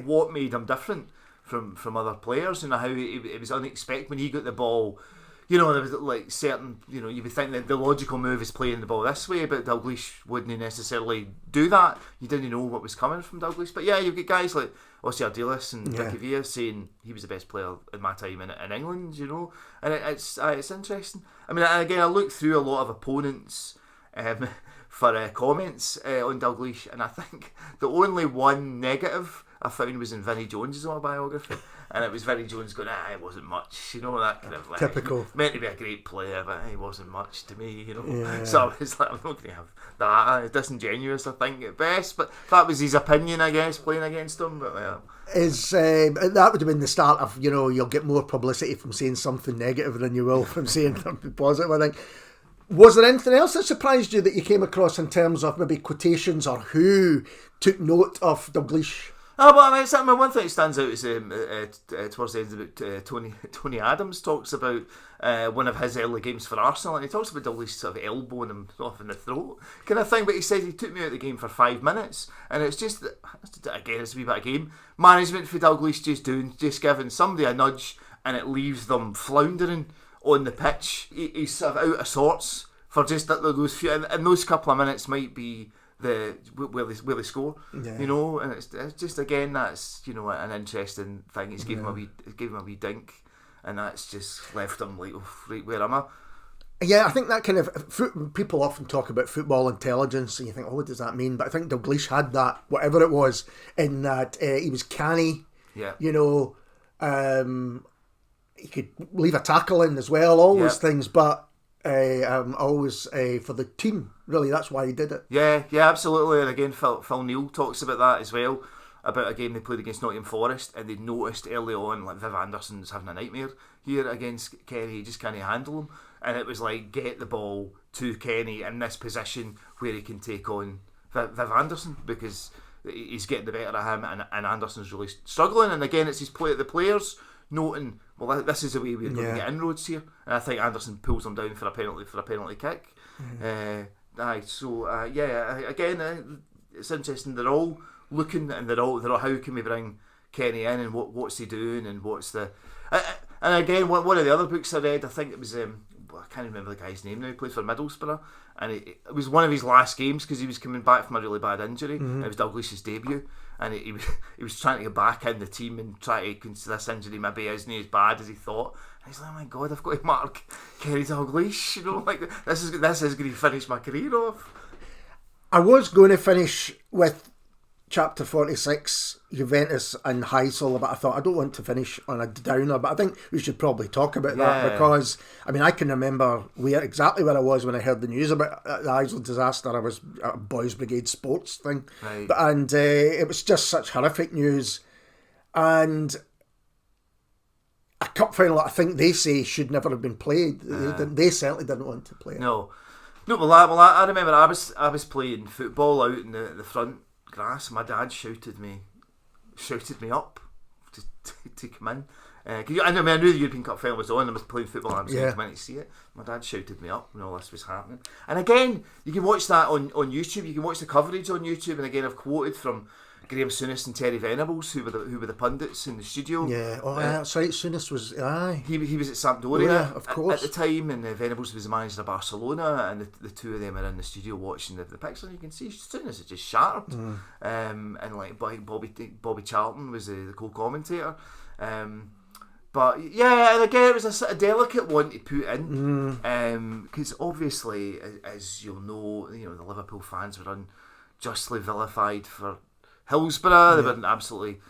what made him different from other players, and how it was unexpected when he got the ball. There was like certain, you would think that the logical move is playing the ball this way, but Dalglish wouldn't necessarily do that. You didn't know what was coming from Dalglish. But you've got guys like Ossie Ardiles and Dickie Villa saying he was the best player in my time in England, and it's interesting. I mean, again, I looked through a lot of opponents for comments on Dalglish, and I think the only one negative I found was in Vinnie Jones's autobiography. And it was Vinnie Jones going, it wasn't much, that kind of like typical. Meant to be a great player, but he wasn't much to me, So I was like, I'm not going to have that. It's disingenuous, I think, at best. But that was his opinion, I guess, playing against him. But that would have been the start of, you'll get more publicity from saying something negative than you will from saying something positive, I think. Was there anything else that surprised you that you came across in terms of maybe quotations or who took note of Dalglish? Oh, but I mean, one thing that stands out is towards the end of it, Tony Adams talks about one of his early games for Arsenal, and he talks about Dalglish sort of elbowing him off in the throat kind of thing, but he said he took me out of the game for 5 minutes, and it's just, again, it's a wee bit of game management for Dalglish, just giving somebody a nudge, and it leaves them floundering on the pitch. He's sort of out of sorts for just those few, and those couple of minutes might be where they score, and it's just, again, that's an interesting thing. It's gave him a wee dink, and that's just left him like, right, where am I? Yeah, I think that kind of people often talk about football intelligence, and you think, what does that mean? But I think Dalglish had that, whatever it was, in that he was canny. Yeah, he could leave a tackle in as well, all those things, but. Always for the team, really, that's why he did it. Yeah, absolutely. And again, Phil Neal talks about that as well, about a game they played against Nottingham Forest, and they noticed early on, like, Viv Anderson's having a nightmare here against Kenny. He just can't handle him, and it was like, get the ball to Kenny in this position where he can take on Viv Anderson, because he's getting the better of him, and Anderson's really struggling. And again, it's the players noting, well, this is the way we're going to get inroads here, and I think Anderson pulls him down for a penalty kick. Again, it's interesting. They're all looking, and they're all how can we bring Kenny in, and what's he doing, and what's the and again, one of the other books I read, I think it was I can't remember the guy's name now. He played for Middlesbrough, and it was one of his last games because he was coming back from a really bad injury. It was Dalglish's debut, and he was trying to get back in the team and try to consider this injury maybe isn't as bad as he thought. And he's like, oh my God, I've got to mark Kenny Dalglish. Like, this is going to finish my career off. I was going to finish with chapter 46, Juventus and Heysel, but I thought I don't want to finish on a downer, but I think we should probably talk about that, because I mean, I can remember exactly where I was when I heard the news about the Heysel disaster. I was at a Boys Brigade sports thing, and it was just such horrific news, and a cup final, I think they say, should never have been played. They certainly didn't want to play it. No, well, I remember I was playing football out in the front grass. My dad shouted me up to come in. I knew the European Cup final was on. I was playing football and I was going to come in to see it. My dad shouted me up when all this was happening. And again, you can watch that on YouTube. You can watch the coverage on YouTube. And again, I've quoted from Graham Souness and Terry Venables, who were the pundits in the studio. Yeah, that's right. Souness was he was at Sampdoria of course. at the time, and Venables was the manager of Barcelona, and the two of them are in the studio watching the picture. And you can see Souness is just shattered, and like Bobby Charlton was the co-commentator, but But yeah, and again, it was a sort of delicate one to put in, because obviously, as you'll know, the Liverpool fans were unjustly vilified for Hillsborough. They were absolutely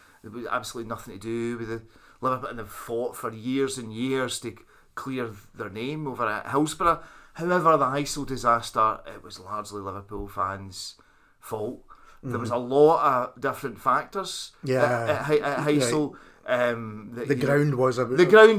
nothing to do with the Liverpool, and they've fought for years and years to clear their name over at Hillsborough. However, the Heysel disaster, it was largely Liverpool fans' fault. There was a lot of different factors at Heysel. The ground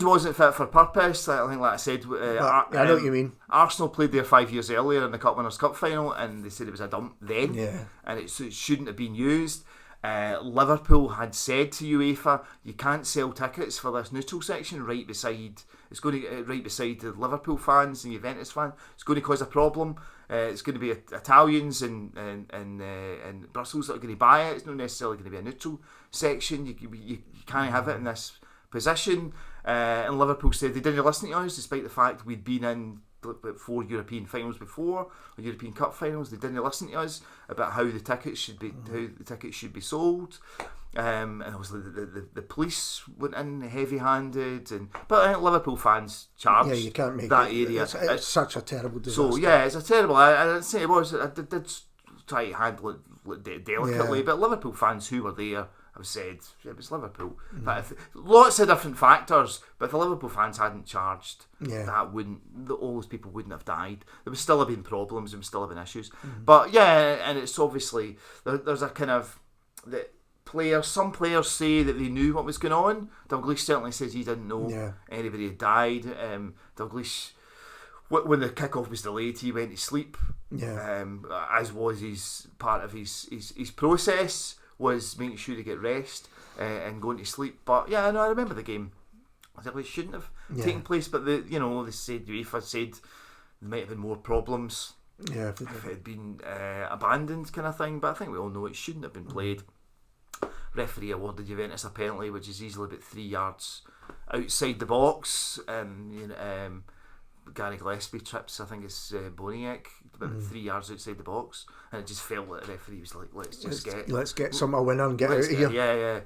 wasn't fit for purpose. I think, like I said, I know what you mean. Arsenal played there 5 years earlier in the Winners' Cup final, and they said it was a dump then, and it shouldn't have been used. Liverpool had said to UEFA, you can't sell tickets for this neutral section right beside. It's going to right beside the Liverpool fans and Juventus fans. It's going to cause a problem. It's going to be Italians and Brussels that are going to buy it. It's not necessarily going to be a neutral section. You can't have it in this position. And Liverpool said they didn't listen to us, despite the fact we'd been in 4 European finals before, or European Cup finals. They didn't listen to us about how the tickets should be sold. And obviously the police went in heavy-handed, but I think Liverpool fans charged you can't make that area. It's such a terrible disaster. So it's a terrible. I'd say it was. I did try to handle it delicately, but Liverpool fans who were there have said it was Liverpool. But lots of different factors. But if the Liverpool fans hadn't charged, all those people wouldn't have died. There would still have been problems. There would still have been issues. But and it's obviously there's a kind of that. Some players say that they knew what was going on. Dalglish certainly says he didn't know anybody had died. Dalglish, when the kick-off was delayed, he went to sleep. As was his part of his process was making sure to get rest and going to sleep. But I remember the game. I think it shouldn't have taken place, but they said UEFA said there might have been more problems if it had been abandoned, kind of thing. But I think we all know it shouldn't have been played. Referee awarded Juventus a penalty, which is easily about 3 yards outside the box. Gary Gillespie trips, I think it's Boniek, about 3 yards outside the box, and it just felt like the referee was like, let's get some a winner and get out of here.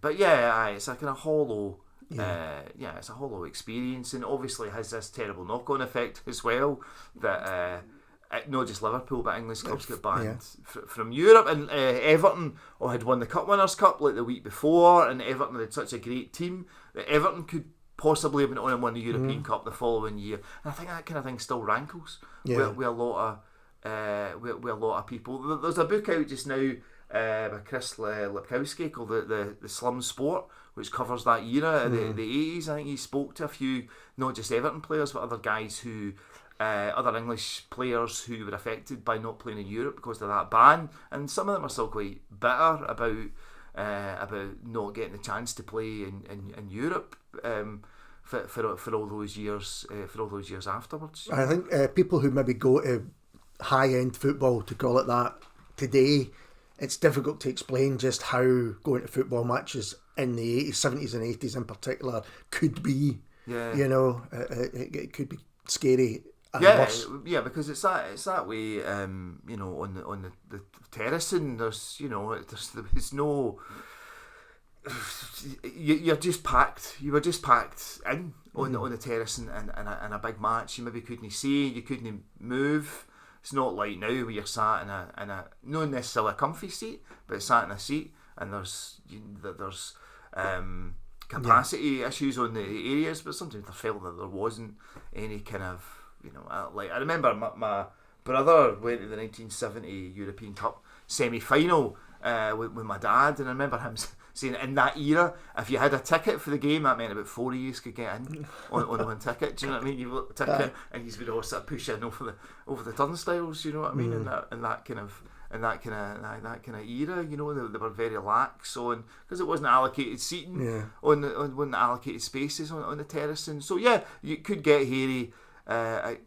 But it's a kind of hollow. It's a hollow experience, and obviously has this terrible knock-on effect as well that. Not just Liverpool, but English clubs get banned from Europe. And Everton had won the Winners' Cup like the week before, and Everton had such a great team that Everton could possibly have been on and won the European Cup the following year. And I think that kind of thing still rankles with a lot of people. There's a book out just now by Chris Lipkowski called the Slum Sport, which covers that era, the 80s. I think he spoke to a few, not just Everton players, but other guys who. Other English players who were affected by not playing in Europe because of that ban, and some of them are still quite bitter about not getting the chance to play in Europe for all those years afterwards. I think people who maybe go to high-end football, to call it that, today, it's difficult to explain just how going to football matches in the 80s, 70s and 80s in particular could be. It could be scary. Because it's that way. On the terracing, there's no. You're just packed. You were just packed in on the terracing and a big match. You maybe couldn't see. You couldn't move. It's not like now where you're sat in a not necessarily a comfy seat, but sat in a seat, and there's capacity issues on the areas. But sometimes I felt that there wasn't any kind of. I remember my brother went to the 1970 European Cup semi-final with my dad, and I remember him saying in that era, if you had a ticket for the game, that meant about 4 of you could get in on one ticket. Do you know what I mean? You look at the ticket, and you would all sort of push in over the turnstiles. You know what I mean? In that kind of era, they were very lax on, because it wasn't allocated seating on allocated spaces on the terracing. So you could get hairy. At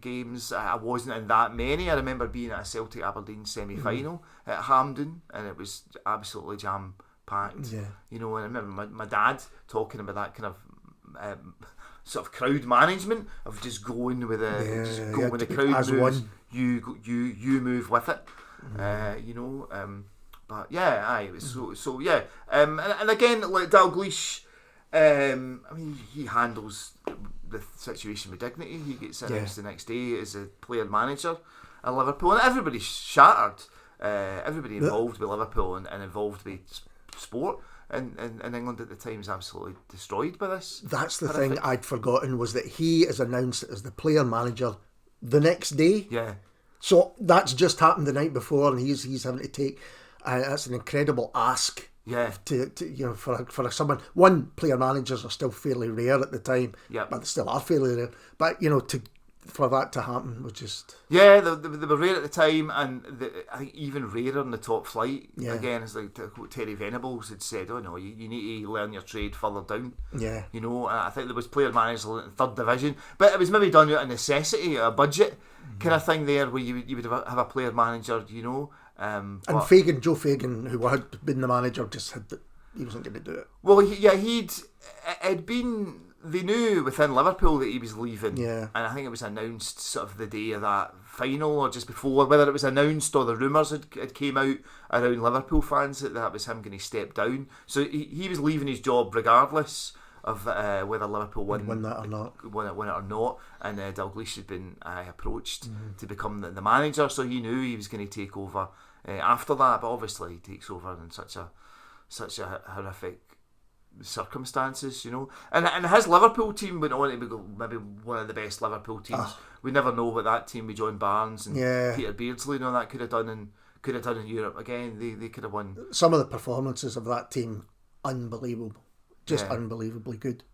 games. I wasn't in that many. I remember being at a Celtic Aberdeen semi-final at Hampden, and it was absolutely jam packed. And I remember my dad talking about that kind of sort of crowd management of just going with when the crowd moves, you move with it. But it was and again, like Dalglish. I mean, he handles the situation with dignity. He gets announced the next day as a player manager at Liverpool, and everybody's shattered. Everybody involved with Liverpool and involved with sport in England at the time is absolutely destroyed by this. That's the thing I'd forgotten, was that he is announced as the player manager the next day. Yeah. So that's just happened the night before, and he's having to take. That's an incredible ask. Yeah. To for someone, one, player managers are still fairly rare at the time. Yeah. But they still are fairly rare. But for that to happen was just... Yeah, they were rare at the time, and I think even rarer in the top flight. Yeah. Again, it's like what Terry Venables had said, oh no, you need to learn your trade further down. Yeah. I think there was player managers in third division, but it was maybe done out of necessity, a budget kind of thing there, where you would have a player manager, and Joe Fagan, who had been the manager, just had that he wasn't going to do it. Well, it'd been... They knew within Liverpool that he was leaving, and I think it was announced sort of the day of that final or just before, whether it was announced or the rumours had came out around Liverpool fans that was him going to step down. So he was leaving his job regardless of whether Liverpool win that or not. Win it or not. And Dalglish had been approached to become the manager, so he knew he was going to take over after that. But obviously, he takes over in such a horrific circumstances, and his Liverpool team went on to be maybe one of the best Liverpool teams. We never know what that team with John Barnes and Peter Beardsley that could have done in Europe. Again, they could have won. Some of the performances of that team, unbelievable, just unbelievably good.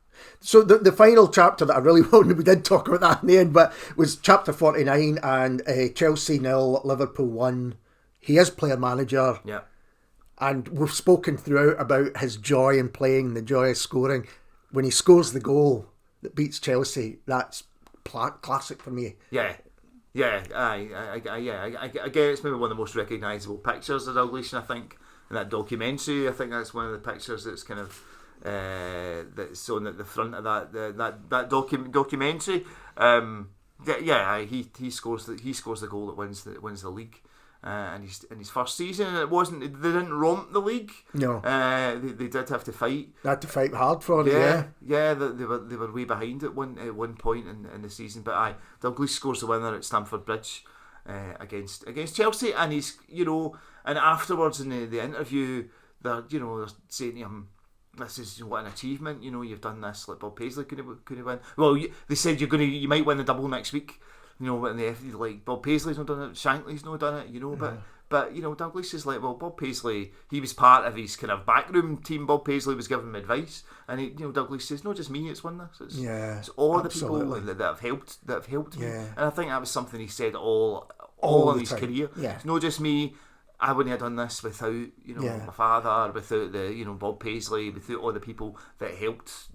So the final chapter that I really wanted, we did talk about that in the end, but was chapter 49, and Chelsea 0, Liverpool 1. He is player manager. Yeah. And we've spoken throughout about his joy in playing, the joy of scoring. When he scores the goal that beats Chelsea, that's classic for me. Yeah. Again, it's maybe one of the most recognisable pictures of Dalglish, I think, in that documentary. I think that's one of the pictures that's kind of that's on at the front of that documentary. He scores the goal that wins the league. In his first season, and they didn't romp the league. No, they did have to fight. They had to fight hard for it. They were way behind at one point in the season. But Dalglish scores the winner at Stamford Bridge against Chelsea, and he's and afterwards in the interview, they're saying to him, this is what an achievement. You've done this. Like Bob Paisley couldn't win. Well, they said you might win the double next week. But like Bob Paisley's not done it, Shankly's not done it, but Dalglish is like, well, Bob Paisley, he was part of his kind of backroom team. Bob Paisley was giving him advice, and Dalglish says, not just me, it's won this. It's all absolutely. the people that have helped me. Yeah. And I think that was something he said all in his career. Yeah. It's not just me. I wouldn't have done this without my father, without the Bob Paisley, without all the people that helped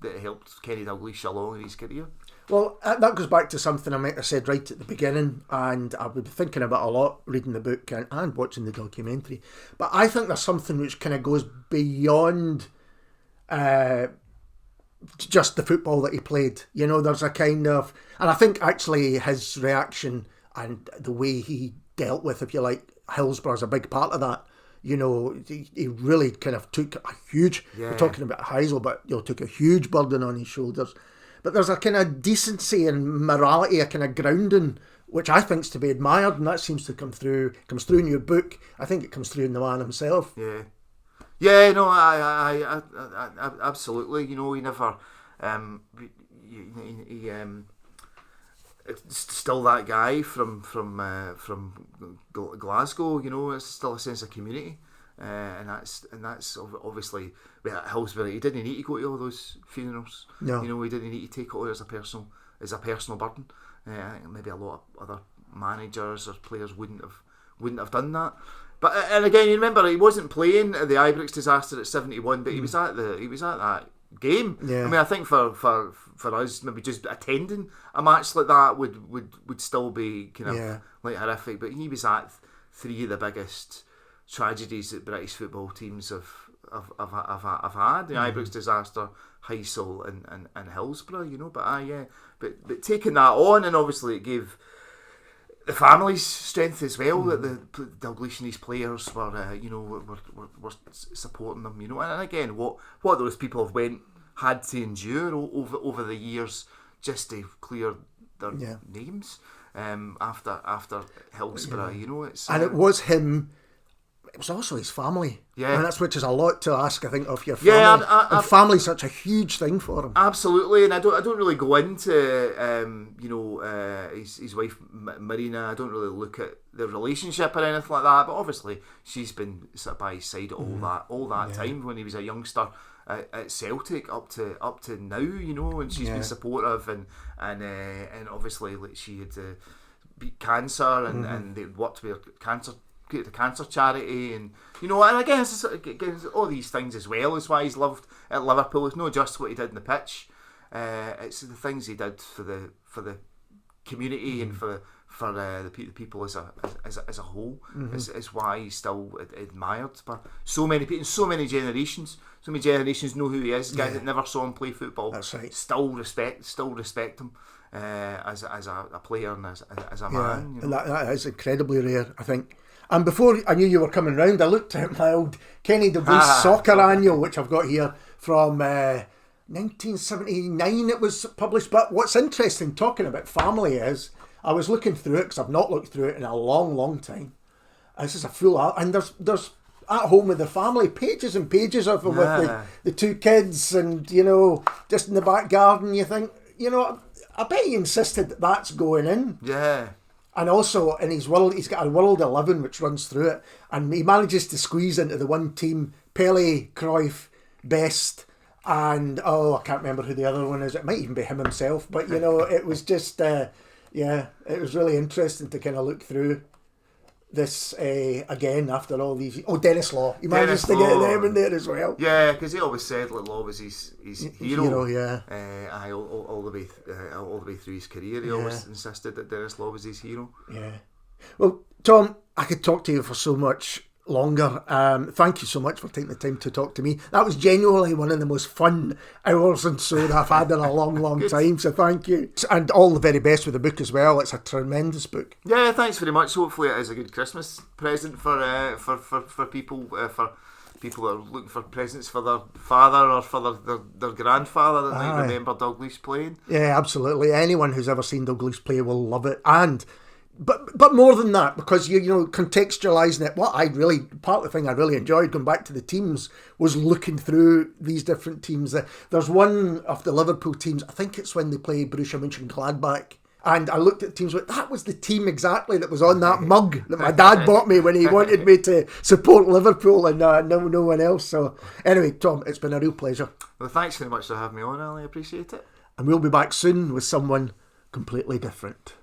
Kenny Dalglish along in his career. Well, that goes back to something I might have said right at the beginning, and I've been thinking about a lot reading the book and watching the documentary. But I think there's something which kind of goes beyond just the football that he played. There's a kind of... And I think actually his reaction and the way he dealt with, if you like, Hillsborough's a big part of that. He really kind of took a huge... We're talking about Heysel, but took a huge burden on his shoulders. But there's a kind of decency and morality, a kind of grounding, which I think's to be admired, and that seems to comes through in your book. I think it comes through in the man himself. No, I absolutely. He never, he still that guy from Glasgow. It's still a sense of community. And that's obviously at Hillsborough. He didn't need to go to all those funerals. No. He didn't need to take it all as a personal burden. I think maybe a lot of other managers or players wouldn't have done that. But and again, you remember he wasn't playing at the Ibrox disaster at 71, but he was at that game. Yeah. I mean, I think for us, maybe just attending a match like that would still be kind of like horrific. But he was at three of the biggest tragedies that British football teams have had: the Ibrox disaster, Heysel, and Hillsborough. But taking that on, and obviously it gave the family's strength as well. That the Dalglish and his players were supporting them. And again, what those people have had to endure over the years just to clear their names after Hillsborough. You know, it's and it was him. It was also his family. Yeah. And that's which is a lot to ask, I think, of your family. And family's such a huge thing for him. Absolutely, and I don't really go into his wife Marina. I don't really look at their relationship or anything like that. But obviously, she's been sort of by his side all that time when he was a youngster at Celtic up to now. You know, and she's been supportive and obviously like she had beat cancer and they worked with the cancer charity, and and again, it's all these things as well is why he's loved at Liverpool. It's not just what he did in the pitch; it's the things he did for the community and for the people as a whole. Is why he's still admired by so many people, so many generations. So many generations know who he is. Guys that never saw him play football, that's right, still respect him as a player and as a man. And that is incredibly rare, I think. And before I knew you were coming round, I looked at my old Kenny Dalglish soccer annual, which I've got here from 1979 it was published. But what's interesting, talking about family, is I was looking through it, because I've not looked through it in a long, long time. This is a full art, and there's at home with the family, pages and pages of them with the two kids, and just in the back garden. You think, I bet he insisted that that's going in. Yeah. And also in his world, he's got a World 11 which runs through it, and he manages to squeeze into the one team Pele, Cruyff, Best, and I can't remember who the other one is. It might even be him himself, but it was just it was really interesting to kind of look through this again after all these. Dennis Law, he managed to get them in there as well. Yeah, because he always said that Law was his hero. All the way through his career, he always insisted that Dennis Law was his hero. Yeah. Well, Tom, I could talk to you for so much longer. Thank you so much for taking the time to talk to me. That was genuinely one of the most fun hours and so that I've had in a long time, so thank you. And all the very best with the book as well. It's a tremendous book. Yeah, thanks very much. Hopefully it is a good Christmas present for people, for people that are looking for presents for their father or for their grandfather that might remember Dalglish playing. Yeah, absolutely. Anyone who's ever seen Dalglish play will love it. And But more than that, because contextualising it, part of the thing I really enjoyed going back to the teams was looking through these different teams. There's one of the Liverpool teams, I think it's when they play Borussia Mönchengladbach, and I looked at the teams, that was the team exactly that was on that mug that my dad bought me when he wanted me to support Liverpool and no one else. So anyway, Tom, it's been a real pleasure. Well, thanks very much for having me on, Ali. I appreciate it. And we'll be back soon with someone completely different.